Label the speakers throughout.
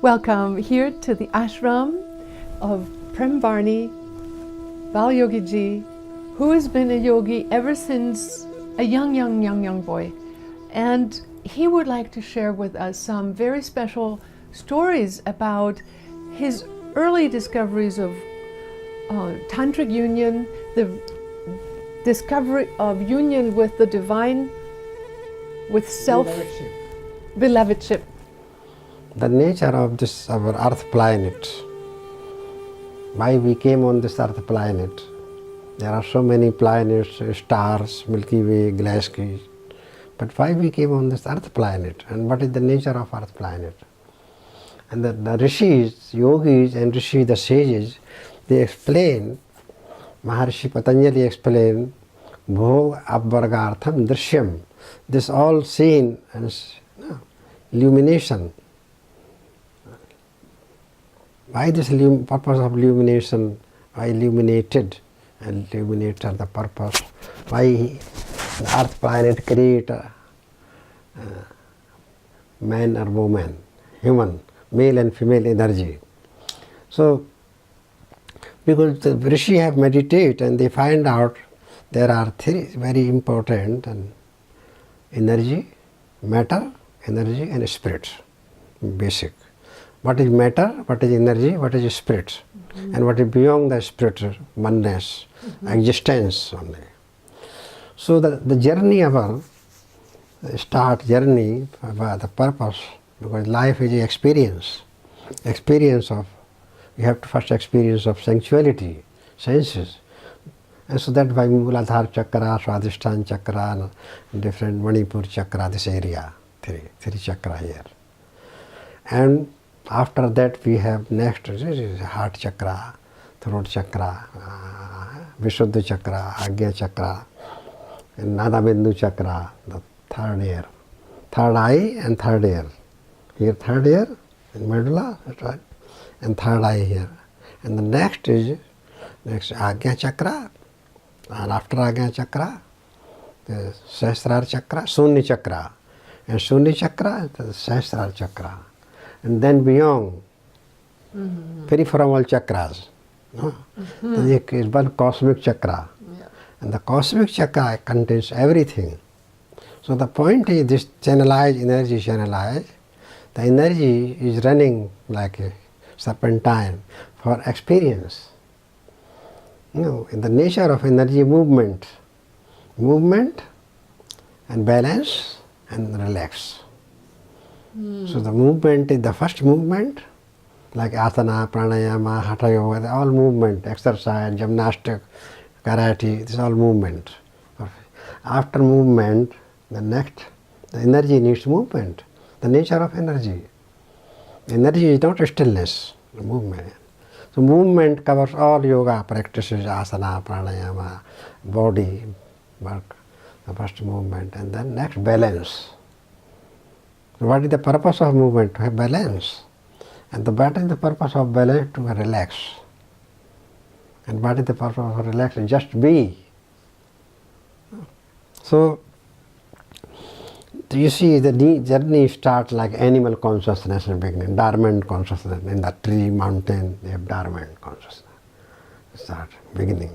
Speaker 1: Welcome here to the ashram of Premvarni Bal Yogi ji, who has been a yogi ever since a young boy. And he would like to share with us some very special stories about his early discoveries of tantric union, the discovery of union with the divine, with self, belovedship.
Speaker 2: The nature of this our earth planet, why we came on this earth planet. There are so many planets, stars, Milky Way, galaxies, but why we came on this earth planet, and what is the nature of earth planet? And the rishis, yogis and rishis, the sages, they explain, Maharishi Patanjali explained, Bhog Abvargartham Drishyam, this all seen and illumination. Why this purpose of illumination? Why illuminated? And illuminated the purpose. Why the earth planet create a man or woman, human, male and female energy. So, because the rishi have meditate and they find out there are three very important and energy, matter, energy and spirit, basic. What is matter, what is energy, what is spirit, and what is beyond the spirit, oneness, existence only. So the journey of our start journey, the purpose, because life is an experience of, you have to first experience of sensuality, senses. And so that by Muladhara Chakra, Swadhisthana Chakra, different Manipur Chakra, this area, three chakra here. And after that we have next heart chakra, throat chakra, Vishuddha chakra, Agya chakra, and Nadabindu chakra, the third ear, third eye and third ear. Here third ear, in medulla, that's right, and third eye here. And the next is Agya chakra, and after Agya chakra, the Sahasrara chakra, Shunya chakra, and Shunya chakra, the Sahasrara chakra. And then beyond, peripheral chakras. There is one cosmic chakra. Yeah. And the cosmic chakra contains everything. So the point is this channelized energy, the energy is running like a serpentine for experience. In the nature of energy, movement and balance and relax. So the movement is the first movement, like asana, pranayama, hatha yoga, all movement, exercise, gymnastics, karate, this is all movement. After movement, the energy needs movement, the nature of energy. Energy is not stillness, movement. So movement covers all yoga practices, asana, pranayama, body, work, the first movement, and then next balance. So what is the purpose of movement? To have balance. And what is the purpose of balance? To relax. And what is the purpose of relax? Just be. So you see the journey starts like animal consciousness in the beginning, dormant consciousness. In the tree, mountain, they have dormant consciousness. Start beginning.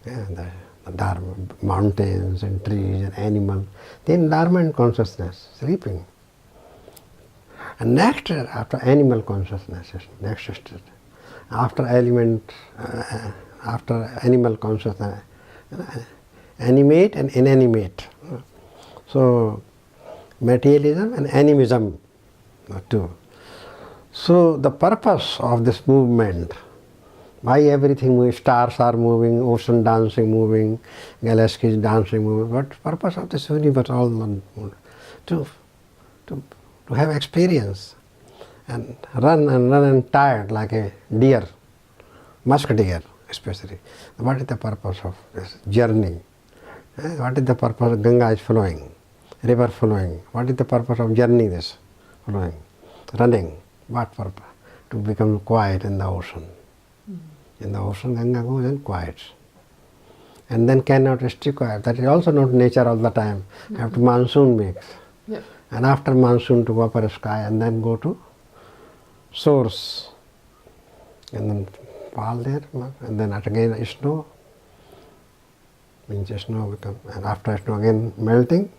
Speaker 2: Yeah, the dormant mountains and trees and animals, then dormant consciousness, sleeping. And next, after animal consciousness, next state. After animal consciousness, animate and inanimate. So materialism and animism, two. So the purpose of this movement, why everything moves, stars are moving, ocean dancing, moving, galaxies dancing, moving. What purpose of this universe? All to have experience and run tired like a deer, musk deer especially. What is the purpose of this journey? What is the purpose of Ganga is flowing, river flowing? What is the purpose of journey this flowing, running? What purpose? To become quiet in the ocean. In the ocean, Ganga goes and quiets. And then cannot stay quiet. That is also not nature all the time. After monsoon makes. Yep. And after monsoon to upper sky and then go to source, and then fall there, and then again snow, means snow become, and after snow again melting,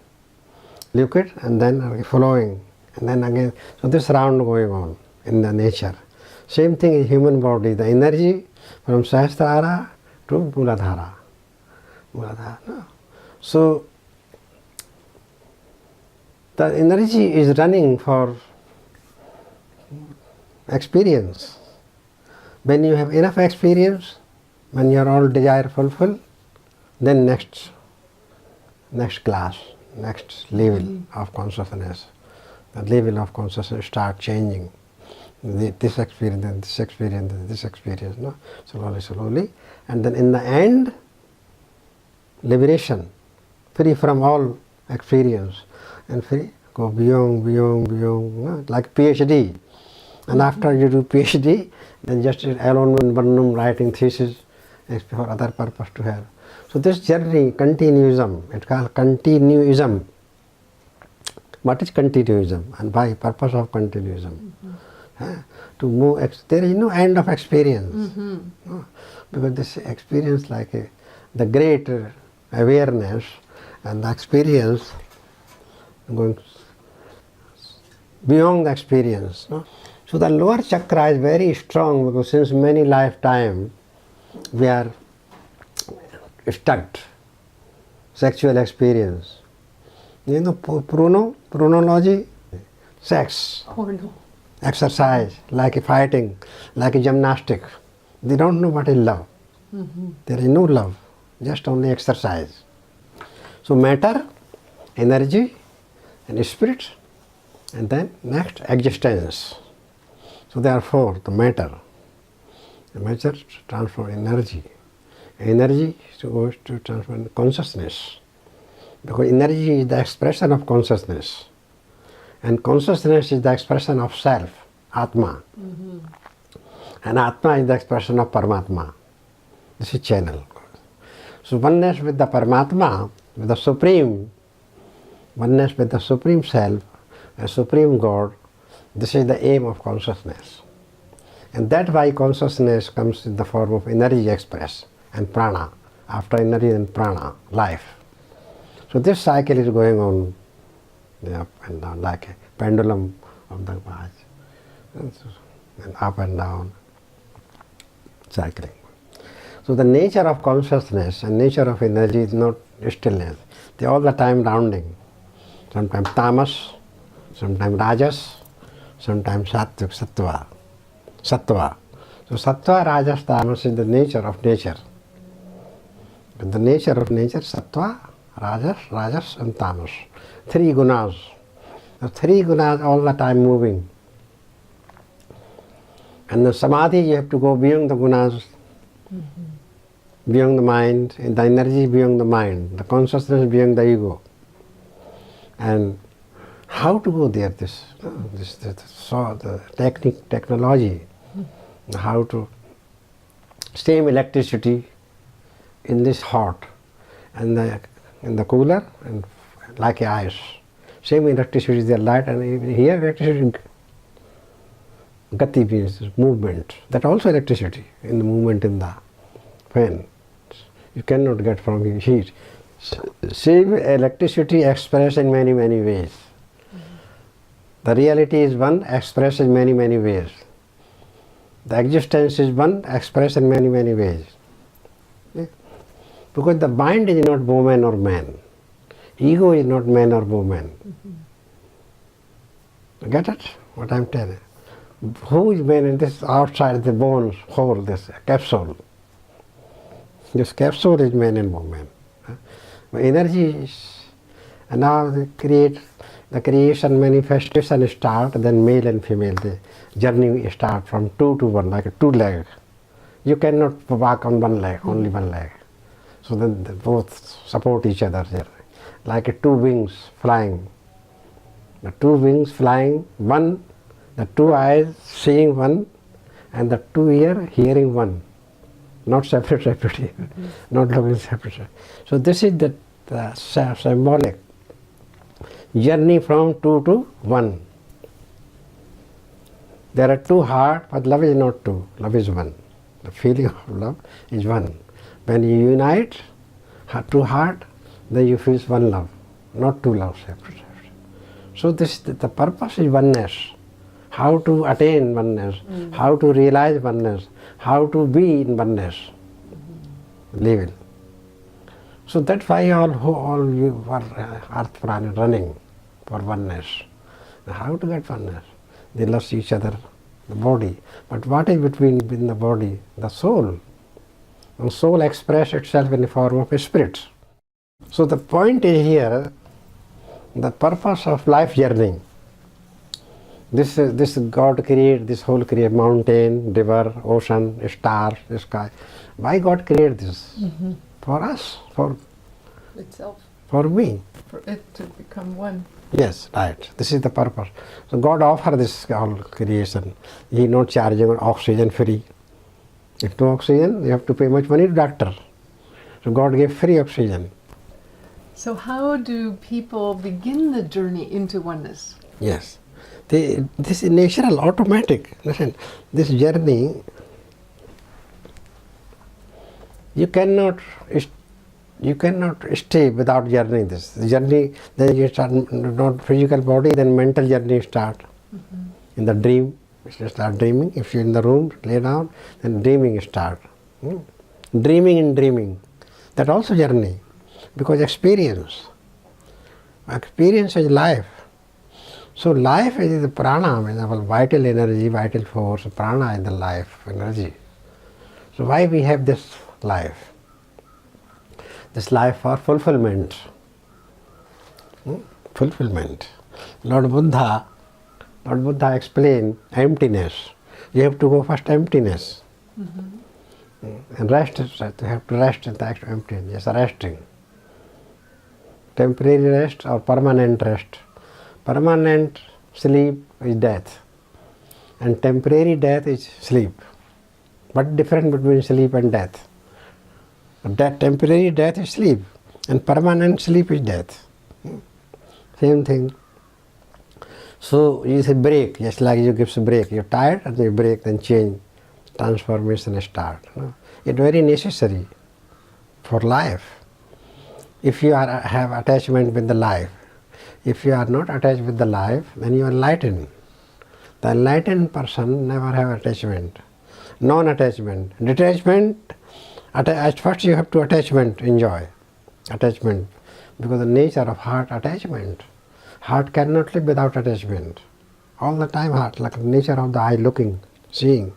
Speaker 2: liquid, and then flowing, and then again, so this round going on in the nature. Same thing in human body, the energy from Sahasrara to Muladhara. No? So the energy is running for experience. When you have enough experience, when your all desire fulfilled, then next class, next level of consciousness, the level of consciousness start changing. This experience, then this experience, then this experience, no? Slowly, and then in the end, liberation, free from all experience, and free, go beyond, no? Like PhD. And after you do PhD, then just alone in one room writing thesis for other purpose to have. So this journey, continuism, it's called continuism. What is continuism? And by purpose of continuism? To move, there is no end of experience. No? Because this experience like the greater awareness and the experience going beyond the experience. No? So the lower chakra is very strong because since many lifetimes we are stuck. Sexual experience. You know, chronology, sex.
Speaker 1: Porno.
Speaker 2: Exercise, like a fighting, like a gymnastic. They don't know what is love. There is no love, just only exercise. So matter, energy, and spirit, and then next existence. So therefore the matter transform energy. Energy goes to transform consciousness. Because energy is the expression of consciousness. And consciousness is the expression of self, Atma. And Atma is the expression of Paramatma. This is channel. So oneness with the Paramatma, with the Supreme, oneness with the Supreme Self, a Supreme God, this is the aim of consciousness. And that why consciousness comes in the form of energy express and prana. After energy and prana, life. So this cycle is going on up and down like a pendulum of the watch, and up and down, cycling. So the nature of consciousness and nature of energy is not stillness. They all the time rounding. Sometimes tamas, sometimes rajas, sometimes sattvic, sattva. So sattva, rajas, tamas is the nature of nature. But the nature of nature, sattva, rajas and tamas. Three gunas. The three gunas all the time moving. And the samadhi, you have to go beyond the gunas, beyond the mind, and the energy beyond the mind, the consciousness beyond the ego. And how to go there? So the technology, how to same electricity in this hot, and in the cooler, and like ice. Same electricity is there, light, and here electricity, gati means movement. That also electricity in the movement in the fan. You cannot get from heat. Same electricity expressed in many ways. The reality is one, expressed in many ways. The existence is one, expressed in many ways. Yeah? Because the mind is not woman or man. Ego is not man or woman. Get it? What I'm telling? Who is man in this outside the bones hole, this capsule? This capsule is man and woman. Energy is, and now the creation manifestation start, then male and female, the journey start from two to one, like a two leg. You cannot walk on one leg, only one leg. So then they both support each other there. Like a two wings flying. The two wings flying, one, the two eyes seeing one, and the two ears hearing one. Not separate, not looking separate. So this is the symbolic journey from two to one. There are two hearts, but love is not two. Love is one. The feeling of love is one. When you unite two hearts, then you feel one love, not two loves separate. So the purpose is oneness. How to attain oneness, how to realize oneness, how to be in oneness, live in. So that's why all you are earth prana running for oneness. How to get oneness? They love each other, the body. But what is between the body? The soul. And soul expresses itself in the form of a spirit. So the point is here, the purpose of life journey. This God created this whole create mountain, river, ocean, stars, sky. Why God created this? For us, for
Speaker 1: Itself.
Speaker 2: For me.
Speaker 1: For it to become one.
Speaker 2: Yes, right. This is the purpose. So God offered this whole creation. He not charging oxygen free. If no oxygen, you have to pay much money to doctor. So God gave free oxygen.
Speaker 1: So how do people begin the journey into oneness?
Speaker 2: Yes. This is natural, automatic. Listen, this journey, you cannot stay without journeying this. The journey, then you start not physical body, then mental journey start. In the dream, you start dreaming. If you're in the room, lay down, then dreaming start. Dreaming and dreaming. That also journey. Because experience is life. So life is the prana, our vital energy, vital force. Prana is the life energy. So why we have this life? This life for fulfillment. Fulfillment. Lord Buddha explained emptiness. You have to go first emptiness. And rest, you have to rest in the act of emptiness. Yes, resting. Temporary rest or permanent rest. Permanent sleep is death, and temporary death is sleep. What difference between sleep and death? That temporary death is sleep, and permanent sleep is death. Same thing. So you say break, just like you give a break. You're tired and you break, then change, transformation start. It's very necessary for life. If you have attachment with the life, if you are not attached with the life, then you are enlightened. The enlightened person never have attachment. Non-attachment. Detachment, at first you have to attachment, enjoy. Attachment. Because the nature of heart, attachment. Heart cannot live without attachment. All the time heart, like the nature of the eye looking, seeing.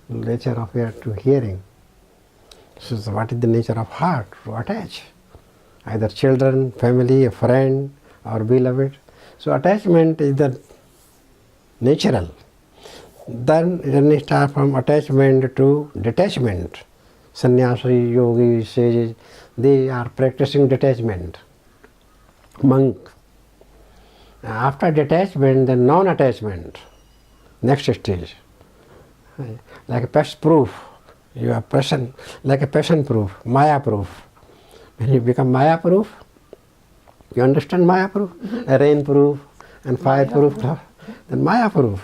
Speaker 2: Nature of ear to hearing. So what is the nature of heart? To attach. Either children, family, a friend, or beloved. So attachment is the natural. Then you start from attachment to detachment. Sannyasi, yogi, sages, they are practicing detachment. Monk. After detachment, then non-attachment. Next stage. Like a pest proof. You are passion, like a passion proof, Maya proof. When you become Maya proof, you understand Maya proof? Rain proof and fire proof. Then Maya proof.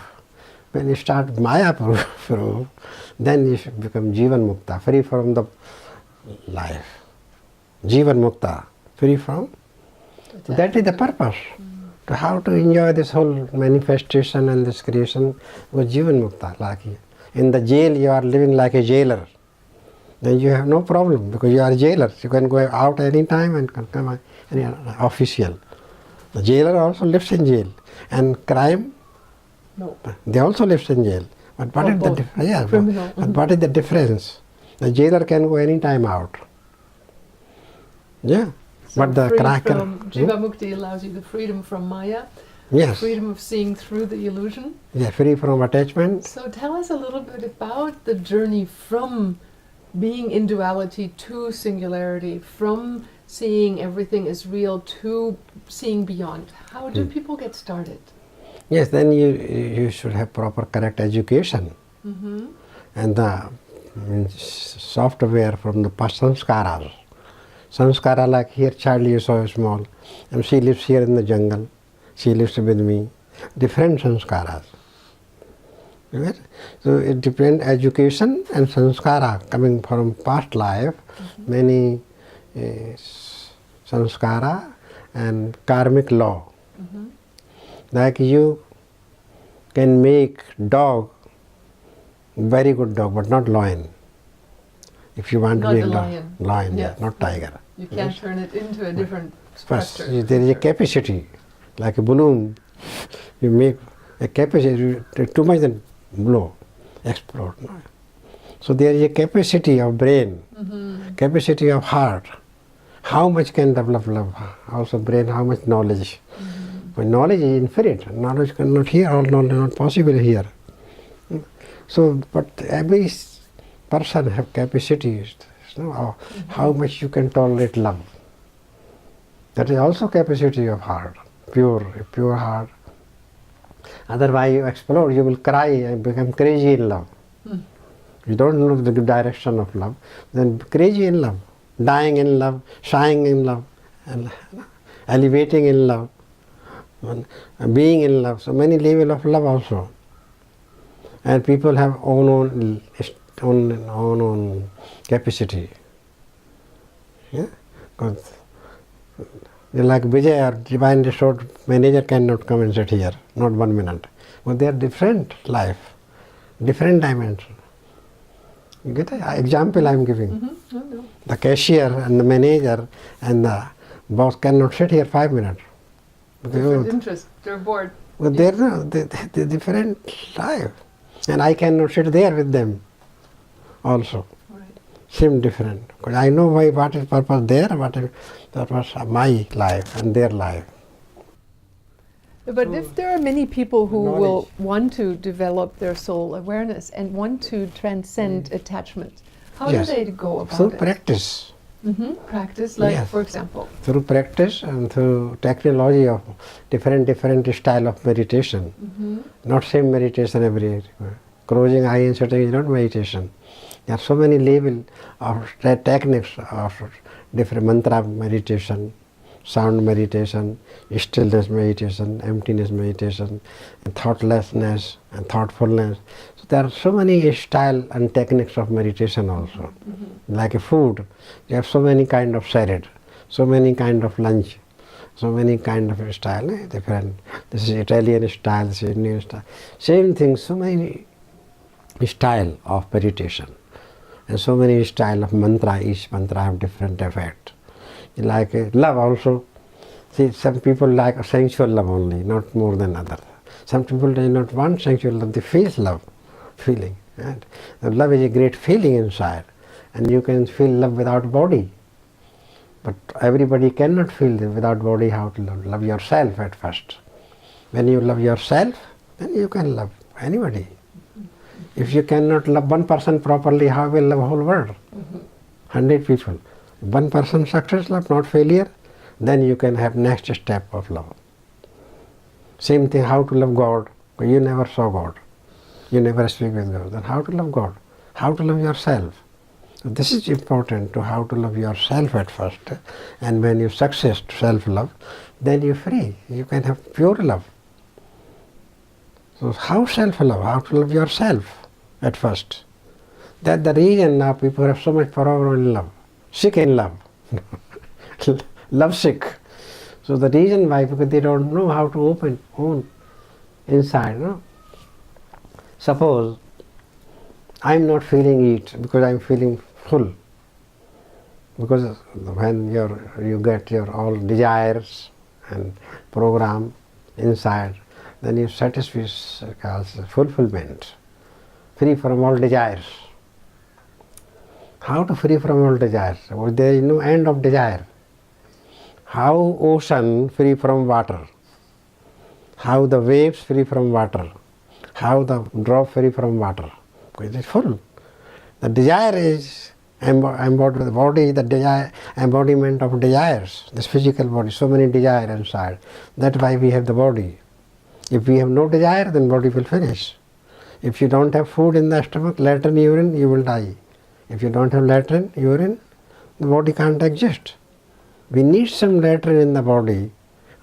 Speaker 2: When you start Maya proof, then you should become Jivan Mukta, free from the life. Jivan Mukta, free from. That is the purpose. To how to enjoy this whole manifestation and this creation was Jivan Mukta. Like in the jail you are living like a jailer. Then you have no problem because you are a jailer. You can go out any time and come any official. The jailer also lives in jail. And crime,
Speaker 1: No.
Speaker 2: they also lives in jail. But what is the difference? Yeah,
Speaker 1: Criminal.
Speaker 2: but what is the difference? The jailer can go any time out. Yeah.
Speaker 1: So
Speaker 2: but the
Speaker 1: free
Speaker 2: cracker.
Speaker 1: from Jiva Mukti allows you the freedom from Maya,
Speaker 2: Yes.
Speaker 1: freedom of seeing through the illusion.
Speaker 2: Yeah, free from attachment.
Speaker 1: So tell us a little bit about the journey from being in duality to singularity, from seeing everything as real to seeing beyond. How do people get started?
Speaker 2: Yes, then you should have proper correct education. And the software from the past sanskaras. Sanskara, like here child is so small and she lives here in the jungle. She lives with me. Different sanskaras. Right? So it depends, education and sanskara coming from past life, many sanskara and karmic law. Like you can make dog very good dog, but not lion. If you want
Speaker 1: Not
Speaker 2: to be
Speaker 1: the
Speaker 2: a
Speaker 1: lion.
Speaker 2: lion,
Speaker 1: Yeah.
Speaker 2: not tiger.
Speaker 1: You can't turn it into a different
Speaker 2: First,
Speaker 1: structure.
Speaker 2: there is a capacity, like a balloon. You make a capacity, you take too much then blow, explode. No? So there is a capacity of brain, capacity of heart. How much can develop love? Also brain, how much knowledge? But knowledge is infinite. Knowledge cannot here, all knowledge not possible here. So, but every person have capacities. How much you can tolerate love. That is also capacity of heart, pure heart. Otherwise you explode, you will cry and become crazy in love. You don't know the direction of love, then crazy in love, dying in love, shying in love, and elevating in love, and being in love. So many levels of love also. And people have own capacity. Yeah? Because like Vijay or Divine Resort manager cannot come and sit here, not 1 minute. But they are different life, different dimension. You get an example I am giving. The cashier and the manager and the boss cannot sit here 5 minutes.
Speaker 1: Different interest. They're bored.
Speaker 2: But they are different life. And I cannot sit there with them also.
Speaker 1: Right.
Speaker 2: Same different. Because I know what is purpose there, what is purpose of my life and their life.
Speaker 1: But if there are many people who
Speaker 2: knowledge.
Speaker 1: will want to develop their soul awareness and want to transcend attachment, how
Speaker 2: Yes.
Speaker 1: do they go about
Speaker 2: Through
Speaker 1: it?
Speaker 2: practice.
Speaker 1: Practice, like
Speaker 2: Yes.
Speaker 1: for example.
Speaker 2: Through practice and through technology of different style of meditation. Not same meditation every. Closing eye and sitting is not meditation. There are so many levels of techniques of different mantra meditation, sound meditation, stillness meditation, emptiness meditation, and thoughtlessness and thoughtfulness. So there are so many style and techniques of meditation also. Like a food, you have so many kind of salad, so many kind of lunch, so many kind of style, different. This is Italian style, this is Indian style. Same thing, so many style of meditation. And so many style of mantra, each mantra have different effect. Like love also, see some people like a sensual love only, not more than others. Some people do not want sensual love, they feel love, feeling. Right? Love is a great feeling inside, and you can feel love without body. But everybody cannot feel without body how to love. Love yourself at first. When you love yourself, then you can love anybody. If you cannot love one person properly, how will love whole world? 100 people. One person success love, not failure, then you can have next step of love. Same thing, how to love God. You never saw God. You never speak with God. Then how to love God? How to love yourself? So this is important to how to love yourself at first. And when you success self-love, then you're free. You can have pure love. So how self-love? How to love yourself at first? That's the reason now people have so much problem in love. Sick in love. Love sick. So the reason why, because they don't know how to own inside. No? Suppose I'm not feeling it because I'm feeling full. Because when you get your all desires and program inside, then you satisfy fulfillment, free from all desires. How to free from all desires? Well, there is no end of desire. How ocean free from water? How the waves free from water? How the drop free from water? Because it is full. The desire is embodied, the body is the desire, embodiment of desires, this physical body, so many desires inside. That's why we have the body. If we have no desire, then body will finish. If you don't have food in the stomach, latrine, urine, you will die. If you don't have latrine, urine, the body can't exist. We need some latrine in the body,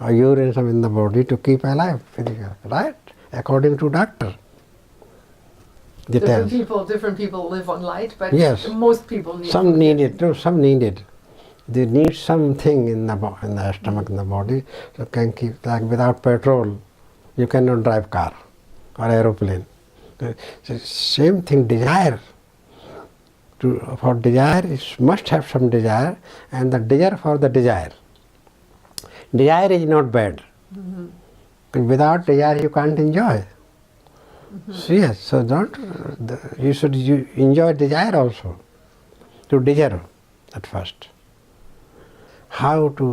Speaker 2: or urine some in the body to keep alive, physical, right? According to doctor. details.
Speaker 1: Different people live on light, but
Speaker 2: Yes.
Speaker 1: most people need
Speaker 2: Some need it, no, some need it. They need something in the stomach, in the body, so can keep, like without petrol, you cannot drive car or aeroplane. So same thing, desire. For desire, it must have some desire, and the desire for the desire. Desire is not bad. But without desire, you can't enjoy. So yes, so you should enjoy desire also. To desire at first. How to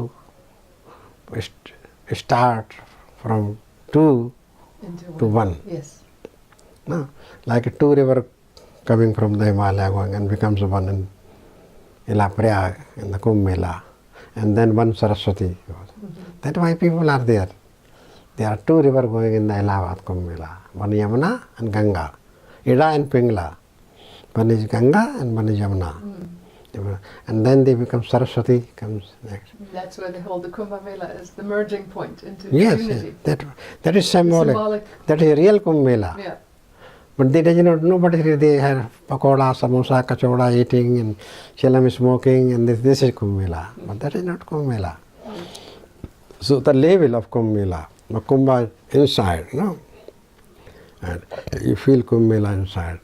Speaker 2: start from two to one.
Speaker 1: Yes.
Speaker 2: No? Like two rivers coming from the Himalaya going and becomes one in Ilapriyag, in the Kumbh Mela, and then one Saraswati. That's why people are there. There are two rivers going in the Allahabad Kumbh Mela, one Yamuna and Ganga, Ida and Pingla. One is Ganga and one is Yamuna. And then they become Saraswati comes next.
Speaker 1: That's where they hold the Kumbh Mela as the merging point into
Speaker 2: Yes,
Speaker 1: unity.
Speaker 2: yes. That is symbolic. That is real Kumbh Mela.
Speaker 1: Yeah.
Speaker 2: But they do not know, but they have pakoda, samosa, kachoda eating and chilam smoking, and this is Kumbh Mela. But that is not Kumbh Mela. So the level of Kumbh Mela, the Kumbh inside, no? And you feel Kumbh Mela inside.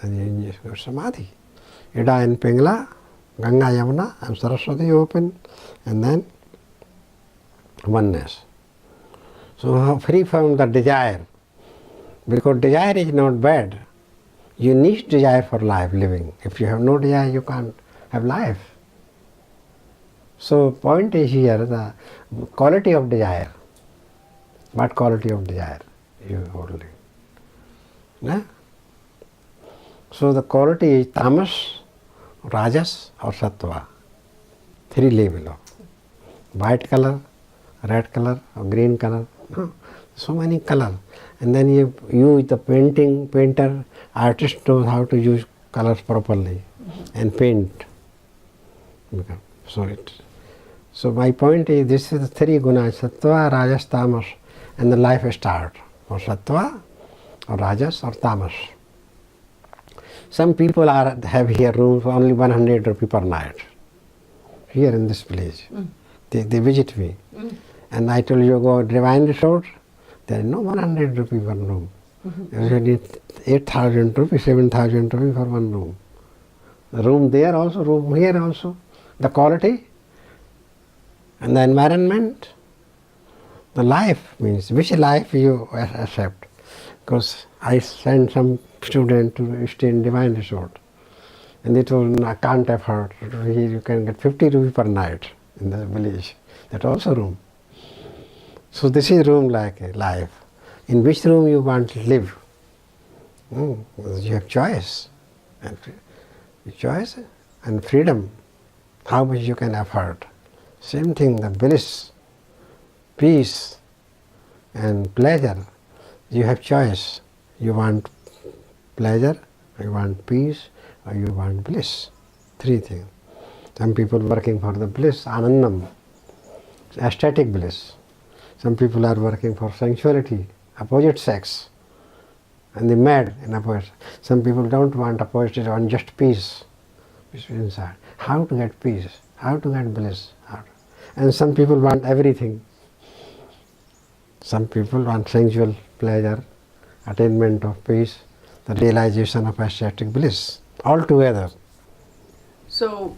Speaker 2: Then you go Samadhi. Ida and Pingla, Ganga, Yamuna, and Saraswati open, and then oneness. So free from the desire, because desire is not bad. You need desire for life, living. If you have no desire, you can't have life. So point is here, the quality of desire. What quality of desire you holding? No? So the quality is tamas, rajas or sattva. Three level of white color, red color or green color. No? So many colors. And then you the painter, artist knows how to use colors properly and paint. So my point is, this is the three gunas, sattva, rajas, tamas, and the life starts for sattva or rajas or tamas. Some people have here rooms for only 100 rupees per night, here in this place. They visit me. And I told you, go Divine Resort, there is no 100 rupees per room. You need 8,000 rupees, 7,000 rupees for one room. The room there also, room here also. The quality and the environment, the life means which life you accept. Because I sent some student to stay in Divine Resort, and they told me, I can't afford. Here you can get 50 rupees per night in the village. That also room. So this is room like a life. In which room you want to live? You have choice. And choice and freedom. How much you can afford. Same thing, the bliss, peace and pleasure. You have choice. You want pleasure, you want peace, or you want bliss. Three things. Some people working for the bliss, anandam, aesthetic bliss. Some people are working for sensuality, opposite sex, and they mad in opposite. Some people don't want opposite, they want just peace, which is inside. How to get peace? How to get bliss? And some people want everything. Some people want sensual pleasure, attainment of peace, the realization of aesthetic bliss, all together.
Speaker 1: So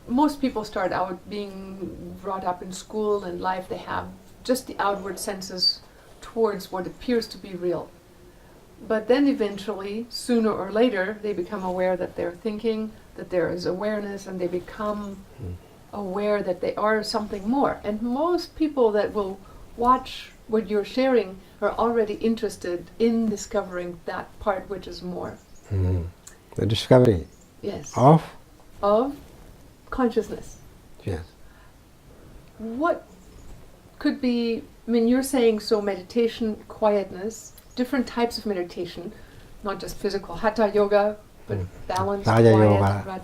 Speaker 1: most people start out being brought up in school and life, they have just the outward senses towards what appears to be real. But then eventually, sooner or later, they become aware that they're thinking, that there is awareness, and they become aware that they are something more. And most people that will watch what you're sharing are already interested in discovering that part which is more.
Speaker 2: The discovery.
Speaker 1: Yes.
Speaker 2: Of
Speaker 1: consciousness.
Speaker 2: Yes.
Speaker 1: What could be, I mean, you're saying so meditation, quietness, different types of meditation, not just physical, hatha yoga, but balance,
Speaker 2: Raja
Speaker 1: quiet,
Speaker 2: yoga,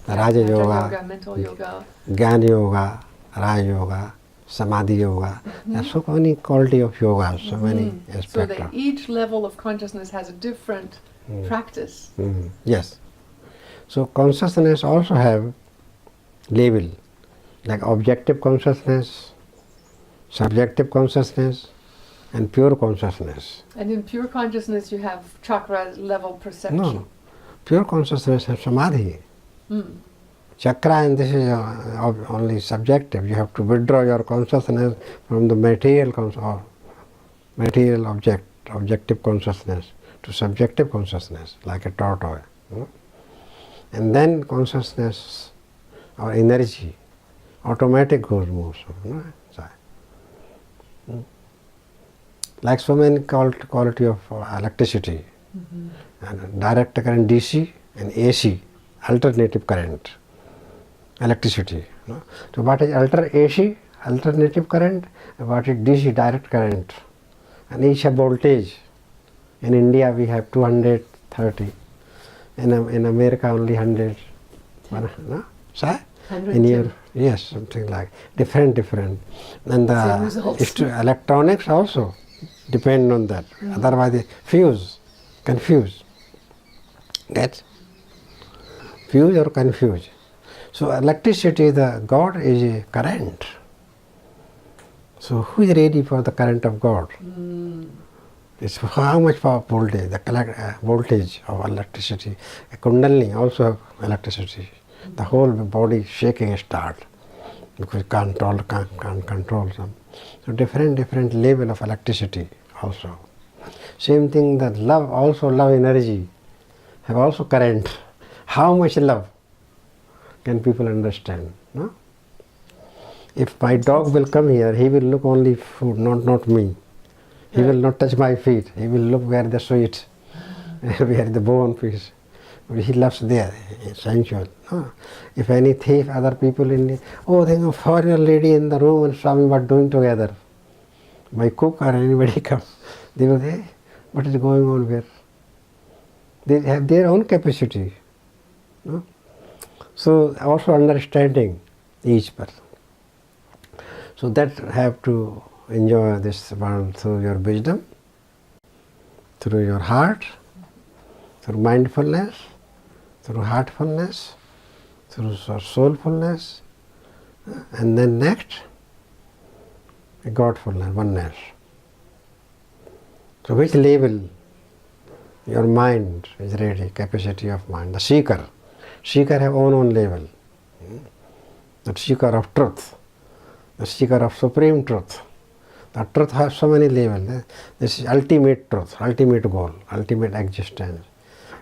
Speaker 2: Raja yoga,
Speaker 1: mental yoga,
Speaker 2: Jnana yoga, Raja yoga, Samadhi yoga. There are so many quality of yoga, so many aspects.
Speaker 1: So that each level of consciousness has a different practice.
Speaker 2: Yes. So consciousness also have label, like objective consciousness, subjective consciousness, and pure consciousness.
Speaker 1: And in pure consciousness you have chakra level perception.
Speaker 2: No, pure consciousness has samadhi. Chakra, and this is only subjective. You have to withdraw your consciousness from the material objective consciousness to subjective consciousness, like a tortoise. And then consciousness or energy, automatic moves. Like so many quality of electricity, and direct current DC and AC, alternative current, electricity. So what is AC, alternative current, and what is DC, direct current, and each have voltage. In India we have 230, in America only 100. No? So, in your, yes, something like different, and the electronics also depend on that. Otherwise they confuse. Get? Fuse or confuse. So electricity, the God is a current. So who is ready for the current of God? It's how much power voltage, the voltage of electricity. A kundalini also have electricity. The whole body shaking start because can't control some. So different level of electricity also. Same thing, that love, also love energy, have also current. How much love can people understand? No? If my dog will come here, he will look only food, not me. He will not touch my feet. He will look where the sweet, where the bone piece. He loves there, sensual. No? If any thief, other people in the, there's a foreigner lady in the room and Swami what doing together. My cook or anybody come, they will say, what is going on here? They have their own capacity. No? So also understanding each person. So that have to enjoy this world through your wisdom, through your heart, through mindfulness, through heartfulness, through soulfulness, and then next, Godfulness, oneness. So which level your mind is ready, capacity of mind, the seeker. Seeker have own level. The seeker of truth, the seeker of supreme truth. The truth has so many levels. This is ultimate truth, ultimate goal, ultimate existence.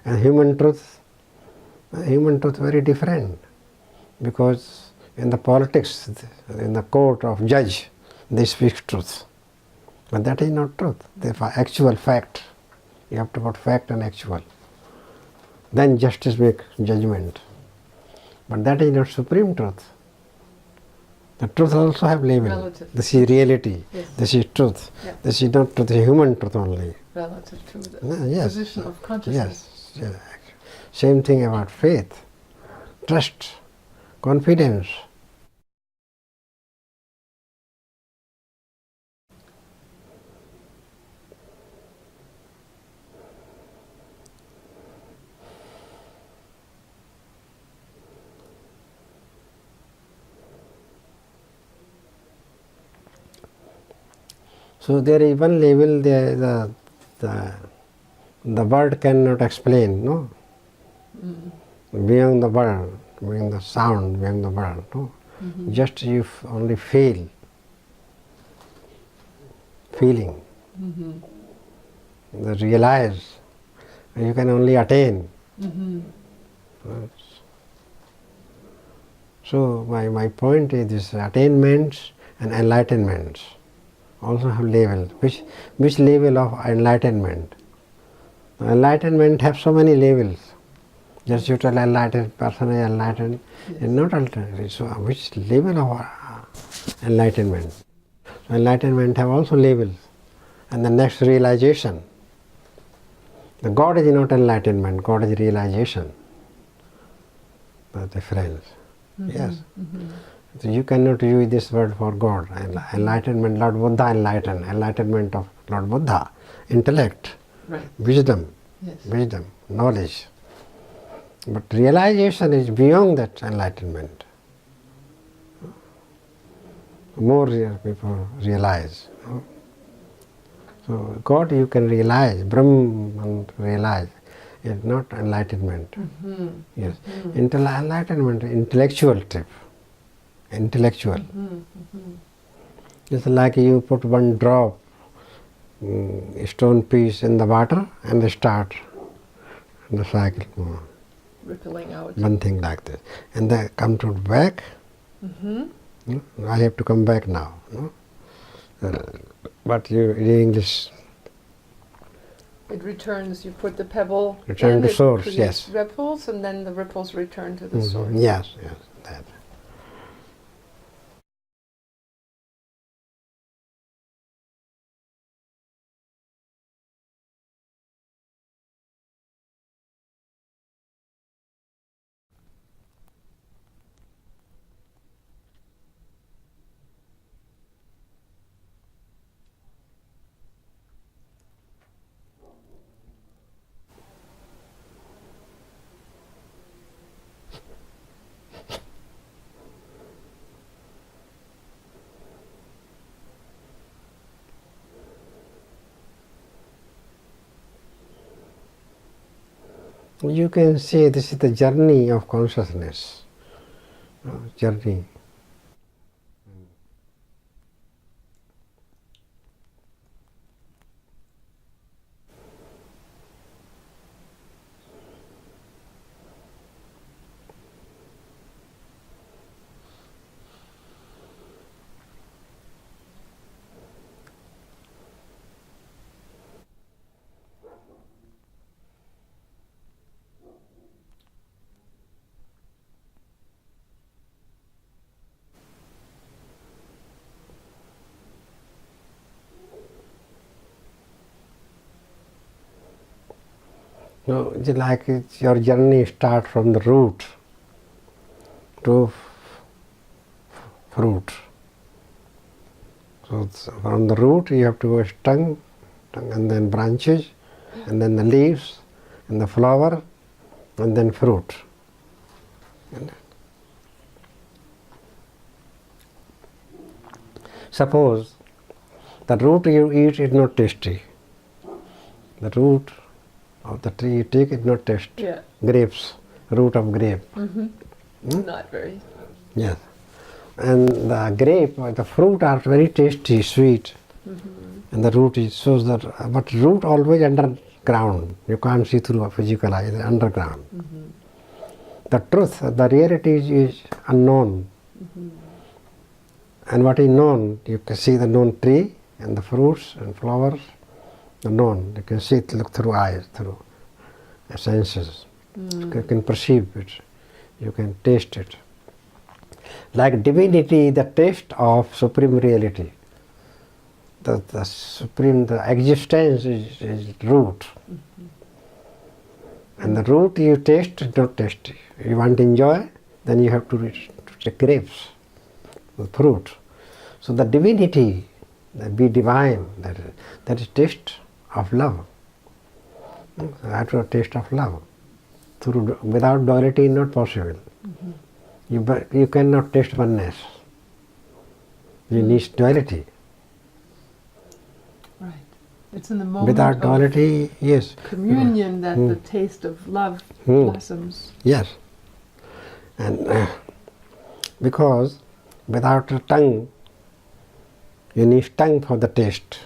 Speaker 2: And human truth very different. Because in the politics, in the court of judge, they speak truth. But that is not truth. They are actual fact. You have to put fact and actual. Then justice make judgment. But that is not supreme truth. The truth also have label.
Speaker 1: Relative.
Speaker 2: This is reality.
Speaker 1: Yes.
Speaker 2: This is truth.
Speaker 1: Yeah.
Speaker 2: This is not truth. This is human truth only.
Speaker 1: Relative to the
Speaker 2: Yes.
Speaker 1: position of consciousness.
Speaker 2: Yes. Same thing about faith, trust, confidence. So there is one level there, the word cannot explain, no? Beyond the word, beyond the sound, beyond the word, no? Just you only feeling. The realize, you can only attain. So my point is this: attainments and enlightenments also have level. Which level of enlightenment? Enlightenment have so many levels. Just you tell enlightened person is enlightened, is not enlightened. So which level of enlightenment? So enlightenment have also levels. And the next, realization. The God is not enlightenment, God is realization. The difference. Yes. So you cannot use this word for God. Enlightenment, Lord Buddha enlightened. Enlightenment of Lord Buddha. Intellect,
Speaker 1: right.
Speaker 2: Wisdom,
Speaker 1: Yes.
Speaker 2: wisdom, knowledge. But realization is beyond that enlightenment. More people realize. So God you can realize, Brahman realize. It's not enlightenment.
Speaker 1: Mm-hmm.
Speaker 2: Yes.
Speaker 1: Mm-hmm.
Speaker 2: Enlightenment, intellectual trip. Intellectual.
Speaker 1: Mm-hmm. Mm-hmm.
Speaker 2: It's like you put one drop stone piece in the water and they start the cycle.
Speaker 1: Rippling out.
Speaker 2: One thing like this. And they come to back.
Speaker 1: Mm-hmm.
Speaker 2: I have to come back now. No? But you in English.
Speaker 1: It returns, you put the pebble
Speaker 2: Return
Speaker 1: in,
Speaker 2: to
Speaker 1: it
Speaker 2: source,
Speaker 1: creates
Speaker 2: yes.
Speaker 1: ripples, and then the ripples return to the source.
Speaker 2: Yes, that. You can say this is the journey of consciousness. Journey. No, it's like your journey starts from the root to fruit. So from the root you have to go tongue, and then branches, and then the leaves, and the flower, and then fruit. Suppose the root you eat is not tasty. The root of the tree you take is not tasty.
Speaker 1: Yeah.
Speaker 2: Grapes, root of grape.
Speaker 1: Mm-hmm. Not very.
Speaker 2: Yes. And the grape, the fruit are very tasty, sweet. And the root is, so that, but root always underground. You can't see through a physical eye, it's underground. The truth, the reality is unknown. And what is known, you can see the known tree and the fruits and flowers, the known. You can see it, look through eyes, through senses. You can perceive it. You can taste it. Like divinity, the taste of supreme reality. The supreme, the existence is root. And the root you taste is not tasty. You want to enjoy, then you have to take grapes, the fruit. So the divinity, be divine, that is taste of love. I have to taste of love. Without duality, not possible. You cannot taste oneness. You need duality.
Speaker 1: Right. It's in the moment
Speaker 2: Without duality, yes.
Speaker 1: communion that the taste of love blossoms.
Speaker 2: Yes. And because without a tongue, you need tongue for the taste.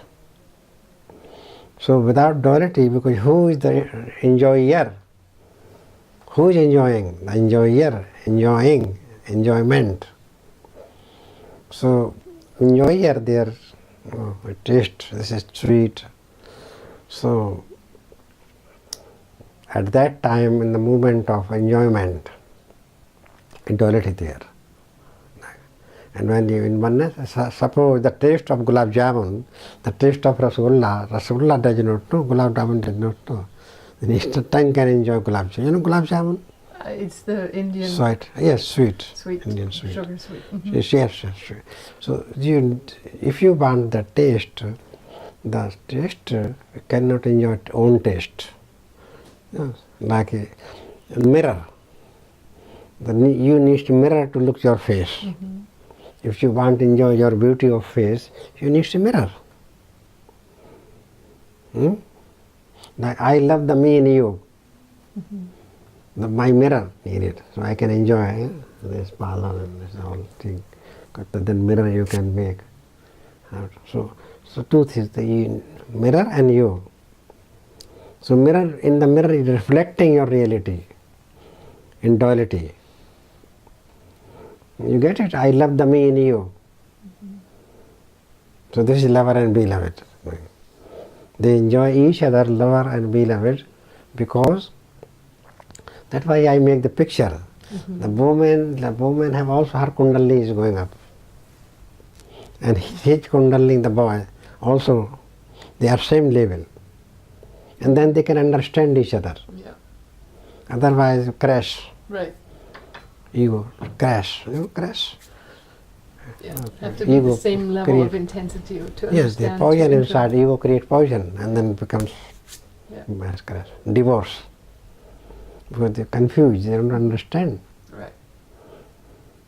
Speaker 2: So without duality, because who is the enjoyer? Who is enjoying? The enjoyer, enjoying, enjoyment. So enjoyer there, taste, this is sweet. So at that time, in the moment of enjoyment, duality there. And when you in oneness, suppose the taste of gulab jamun, the taste of rasgulla does not know, gulab jamun does not know. Then the tongue can enjoy gulab jamun. You know gulab jamun?
Speaker 1: It's the Indian
Speaker 2: Sweet, yes, sweet.
Speaker 1: sweet,
Speaker 2: Indian sweet.
Speaker 1: sugar sweet.
Speaker 2: Yes, sweet. So if you want the taste cannot enjoy its own taste. Yes, like a mirror. You need a mirror to look your face. If you want to enjoy your beauty of face, you need a mirror. Like I love the me in you. My mirror needed, so I can enjoy this parlor and this whole thing. But then mirror you can make. So truth is the mirror and you. So mirror, in the mirror is reflecting your reality in duality. You get it? I love the me in you. So this is lover and beloved. They enjoy each other, lover and beloved, because that's why I make the picture. The woman have also her kundalini is going up. And his kundalini, the boy, also they are same level. And then they can understand each other.
Speaker 1: Yeah.
Speaker 2: Otherwise crash.
Speaker 1: Right.
Speaker 2: Ego, crash. Crash.
Speaker 1: Yeah. Have to be
Speaker 2: Ego
Speaker 1: the same level
Speaker 2: create,
Speaker 1: of intensity to understand.
Speaker 2: yes, the poison inside, ego create poison and then becomes mass crash. Divorce. Because they're confused, they don't understand.
Speaker 1: Right.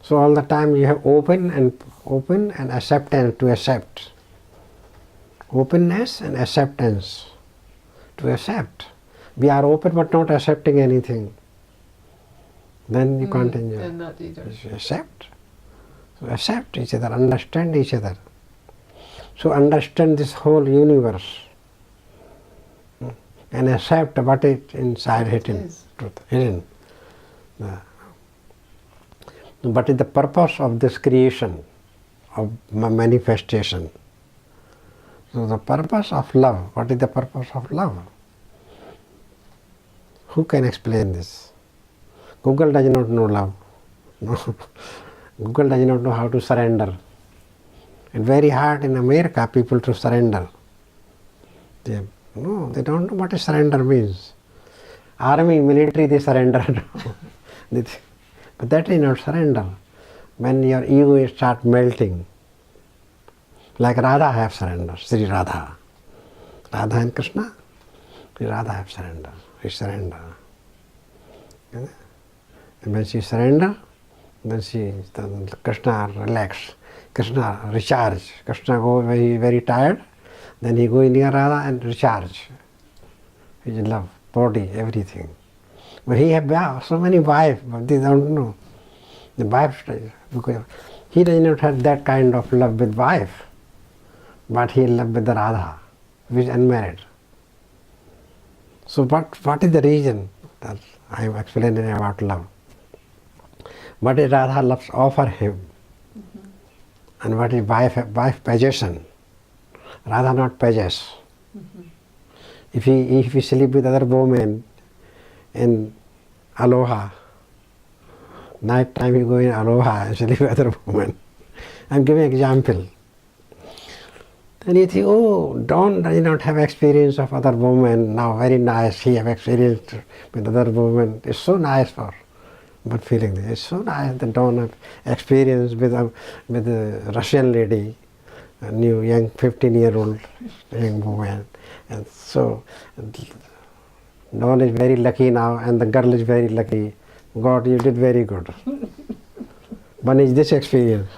Speaker 2: So all the time you have open and acceptance to accept. Openness and acceptance to accept. We are open but not accepting anything. Then you can't enjoy.
Speaker 1: And not either.
Speaker 2: Accept. So accept each other, understand each other. So understand this whole universe and accept what is inside hidden. Hidden. What is the purpose of this creation, of manifestation? So the purpose of love, what is the purpose of love? Who can explain this? Google does not know love. No. Google does not know how to surrender. It's very hard in America people to surrender. They don't know what a surrender means. Army, military, they surrender. But that is not surrender. When your ego starts melting, like Radha have surrendered, Sri Radha. Radha and Krishna, Sri Radha have surrendered. She surrender. And when she surrender, then Krishna relax, Krishna recharge. Krishna go very tired, then he go near Radha and recharge. His love, body, everything. But he have so many wives, but they don't know. The wife, because he does not have that kind of love with wife, but he love with the Radha, which is unmarried. So what is the reason that I am explaining about love? What is Radha loves offer him? And what is wife possession? Radha not possess. If he sleep with other women in aloha, night time he go in aloha and sleep with other women. I am giving example. Then you think, oh, Don does not have experience of other women, now very nice, he have experience with other women. It's so nice for but feeling this. It's so nice that Don have experience with a Russian lady, a new young 15-year-old young woman. And so Don is very lucky now and the girl is very lucky. God, you did very good. One is this experience.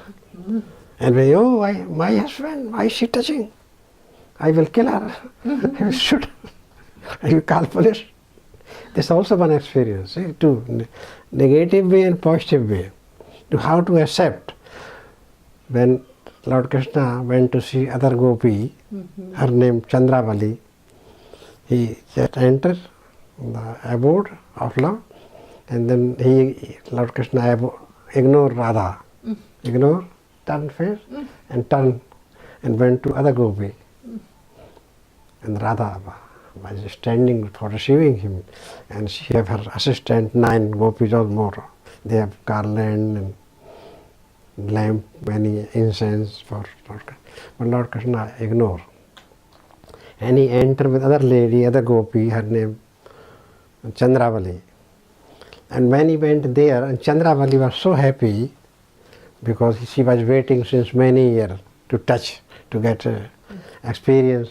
Speaker 2: And we, my husband, why is she touching? I will kill her. I will shoot her. I will call police. This is also one experience. See, two, negative way and positive way. To how to accept. When Lord Krishna went to see other gopi, her name Chandravali, he just entered the abode of love, and then Lord Krishna ignored Radha, turn face and turn and went to other gopi. And Radha was standing for receiving him, and she have her assistant, 9 gopis or more. They have garland and lamp, many incense for Lord Krishna. But Lord Krishna ignored. And he entered with other lady, other gopi, her name Chandravali. And when he went there, and Chandravali was so happy because she was waiting since many years to touch, to get experience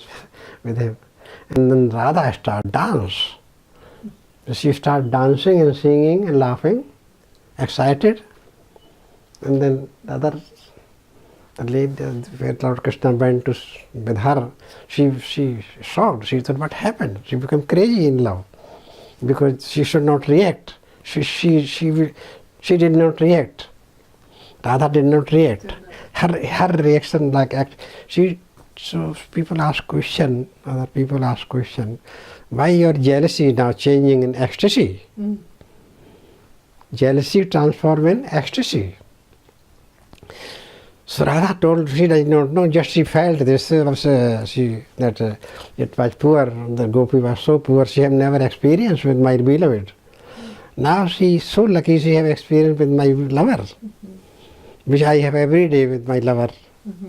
Speaker 2: with him. And then Radha started dance. She started dancing and singing and laughing, excited, and then the lady, where Lord Krishna went with her, she shocked. She thought, what happened? She became crazy in love because she should not react. She did not react. Radha did not react. Her reaction so people ask question, other people ask question, why your jealousy now changing in ecstasy? Jealousy transform in ecstasy. So Radha told, she did not know, just she felt this, it was poor, the gopi was so poor, she had never experienced with my beloved. Now she is so lucky she have experience with my lover, which I have every day with my lover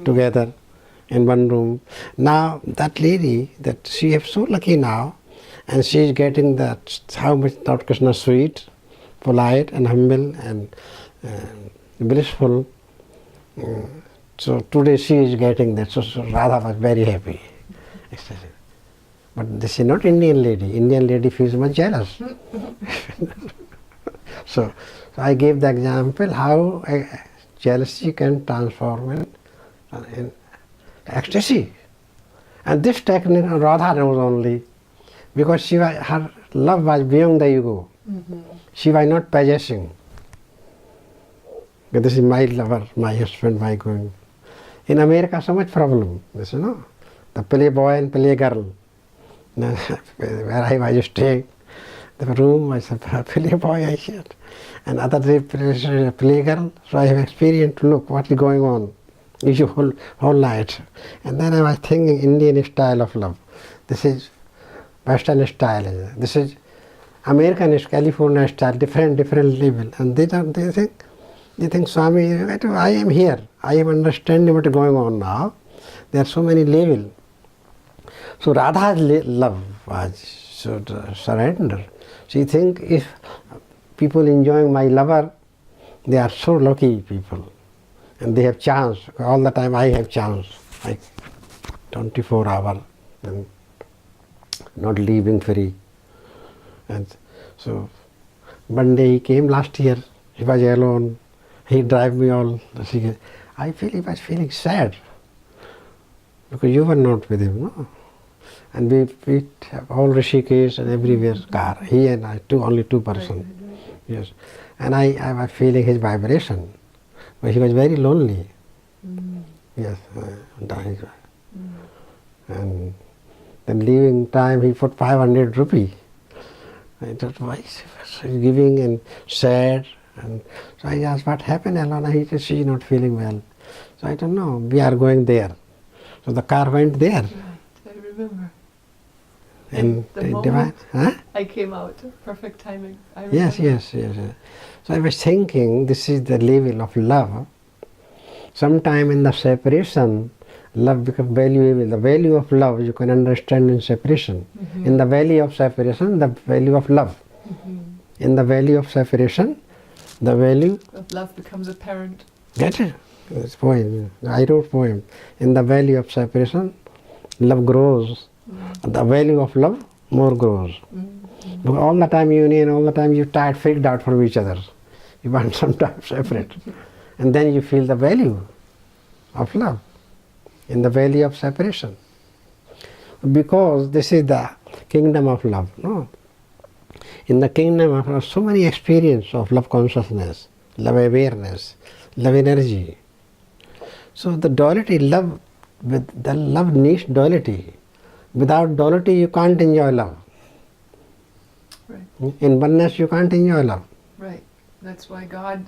Speaker 2: together in one room. Now that lady, that she is so lucky now, and she is getting that, how much Lord Krishna sweet, polite and humble and blissful. So today she is getting that. So Radha was very happy. But this is not Indian lady. Indian lady feels much jealous. So I gave the example how jealousy can transform in ecstasy. And this technique Radha knows only because her love was beyond the ego. She was not possessing. This is my lover, my husband, my going. In America, so much problem. This, the play boy and play girl. Where I was staying, the room was a play boy, I said, and other day play girl. So I have experience to look what is going on, whole night. And then I was thinking Indian style of love. This is Western style. This is American, California style, different level. And they think, Swami, I am here. I am understanding what is going on now. There are so many levels. So Radha's love was surrender. She think if people enjoying my lover, they are so lucky people. And they have chance. All the time I have chance. Like 24 hours and not leaving free. And so one day he came last year. He was alone. He drive me all. He was feeling sad because you were not with him, no? And we have all Rishikesh and everywhere car. He and I, only two person. Right. Yes, and I was feeling his vibration, but he was very lonely. Yes, dying. And then leaving time, he put 500 rupee. I thought, why is he giving and sad? And so I asked, what happened, ILONA? He said, she is not feeling well. So I don't know, we are going there. So the car went there.
Speaker 1: Right, I remember.
Speaker 2: And
Speaker 1: the moment I came out, perfect timing. I remember.
Speaker 2: Yes. So I was thinking, this is the level of love. Sometime in the separation, love becomes valuable. The value of love you can understand in separation. In the valley of separation, the value of love. In the valley of separation, the value
Speaker 1: of love becomes apparent.
Speaker 2: Get it? It's poem. I wrote poem. In the valley of separation, love grows. The value of love more grows. Because all the time union, all the time you tired, freaked out from each other. You want sometimes separate. And then you feel the value of love in the valley of separation. Because this is the kingdom of love. No? In the kingdom of love, so many experience of love consciousness, love awareness, love energy. So the duality, love needs duality. Without duality, you can't enjoy love.
Speaker 1: Right.
Speaker 2: In oneness, you can't enjoy love.
Speaker 1: Right. That's why God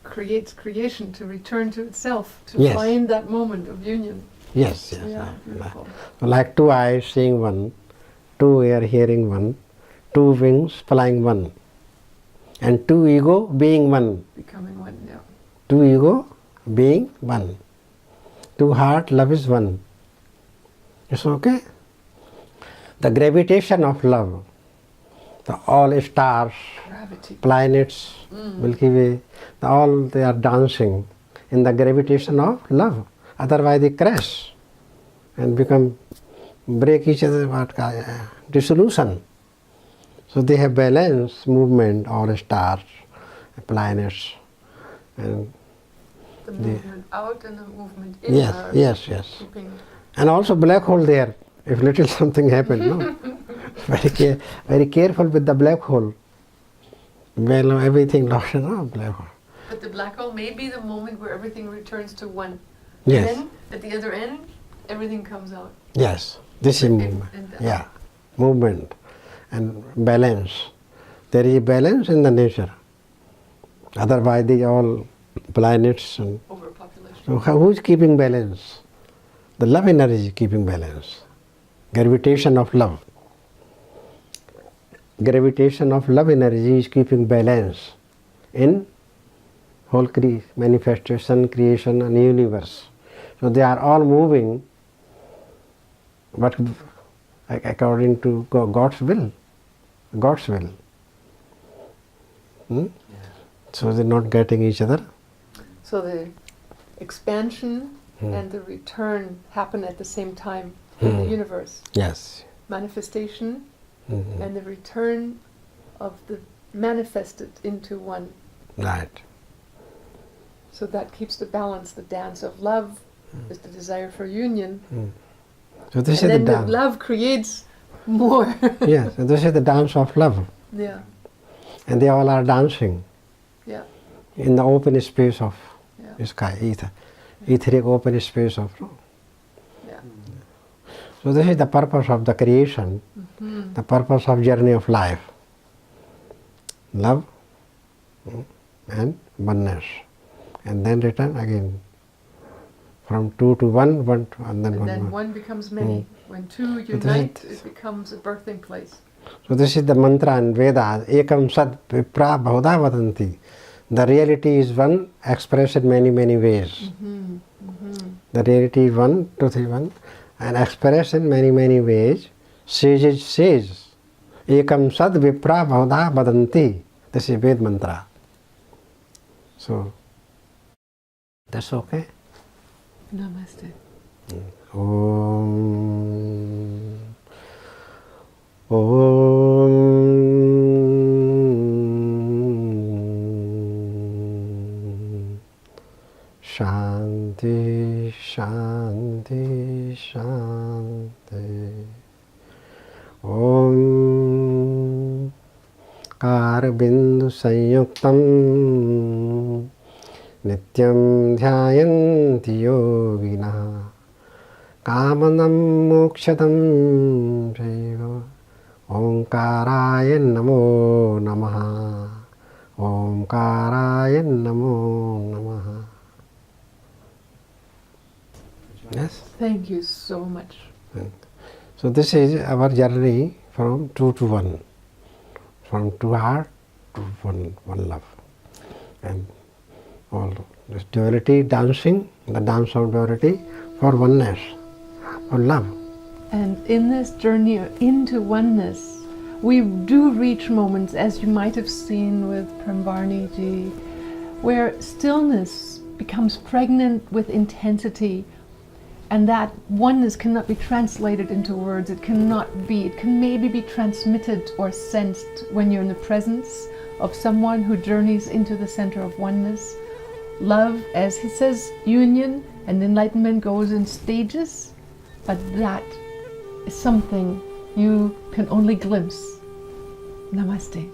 Speaker 1: creates creation to return to itself, to find that moment of union.
Speaker 2: Yes.
Speaker 1: Yeah, beautiful.
Speaker 2: Like two eyes seeing one, two ears hearing one, two wings flying one, and two ego being one.
Speaker 1: Becoming one, yeah.
Speaker 2: Two ego being one. Two heart, love is one. It's okay? The gravitation of love, the all stars,
Speaker 1: gravity, planets,
Speaker 2: Milky Way, all they are dancing in the gravitation of love. Otherwise they crash and break each other, dissolution. So they have balance, movement, all stars, planets, and
Speaker 1: The movement out and the movement in
Speaker 2: yes,
Speaker 1: are
Speaker 2: yes, yes.
Speaker 1: keeping.
Speaker 2: And also black hole there, if little something happen, no? Very careful with the black hole. Well, everything lost, no? Black hole.
Speaker 1: But the black hole may be the moment where everything returns to one.
Speaker 2: Yes.
Speaker 1: And then, at the other end, everything comes out.
Speaker 2: Yes, this is movement. Yeah, movement and balance. There is balance in the nature. Otherwise, they all planets and
Speaker 1: Overpopulation.
Speaker 2: so who is keeping balance? The love energy is keeping balance. Gravitation of love. Gravitation of love energy is keeping balance in whole manifestation, creation and universe. So they are all moving, but according to God's will. God's will. So they're not getting each other.
Speaker 1: So the expansion and the return happen at the same time in the universe.
Speaker 2: Yes.
Speaker 1: Manifestation and the return of the manifested into one.
Speaker 2: Right.
Speaker 1: So that keeps the balance. The dance of love is the desire for union.
Speaker 2: So this
Speaker 1: And
Speaker 2: is
Speaker 1: then
Speaker 2: the
Speaker 1: the
Speaker 2: dance.
Speaker 1: love creates more.
Speaker 2: Yes, so this is the dance of love.
Speaker 1: Yeah,
Speaker 2: And they all are dancing
Speaker 1: yeah,
Speaker 2: in the open space of
Speaker 1: yeah,
Speaker 2: sky, ether. Etheric open space of.
Speaker 1: yeah.
Speaker 2: So this is the purpose of the creation, the purpose of journey of life. Love and oneness. And then return again. From two to one, one to, and then
Speaker 1: And
Speaker 2: one.
Speaker 1: then one becomes many. When two unite, it becomes a birthing place.
Speaker 2: So this is the mantra in Vedas, ekam sad vipra bahudha vadanti. The reality is one, expressed in many, many ways. The reality is one, truth is one, and expressed in many, many ways. Sages says, ekam sad vipra bahudha vadanti. This is Ved mantra. So, that's okay.
Speaker 1: Namaste.
Speaker 2: Om. Om. Shanti, Shanti, Shanti. Om. Karabindu Sanyuktam. Nityam dhyayanti yogina. Kamanam mokshadam Shiva. Omkaraya namo namaha. Omkaraya namo namaha. Yes?
Speaker 1: Thank you so much.
Speaker 2: So this is our journey from two to one. From two heart to one love. And all this duality dancing, the dance of duality for oneness, for love.
Speaker 1: And in this journey into oneness, we do reach moments, as you might have seen with Premvarni Ji, where stillness becomes pregnant with intensity, and that oneness cannot be translated into words. It cannot be. It can maybe be transmitted or sensed when you're in the presence of someone who journeys into the center of oneness. Love, as he says, union and enlightenment goes in stages, but that is something you can only glimpse. Namaste.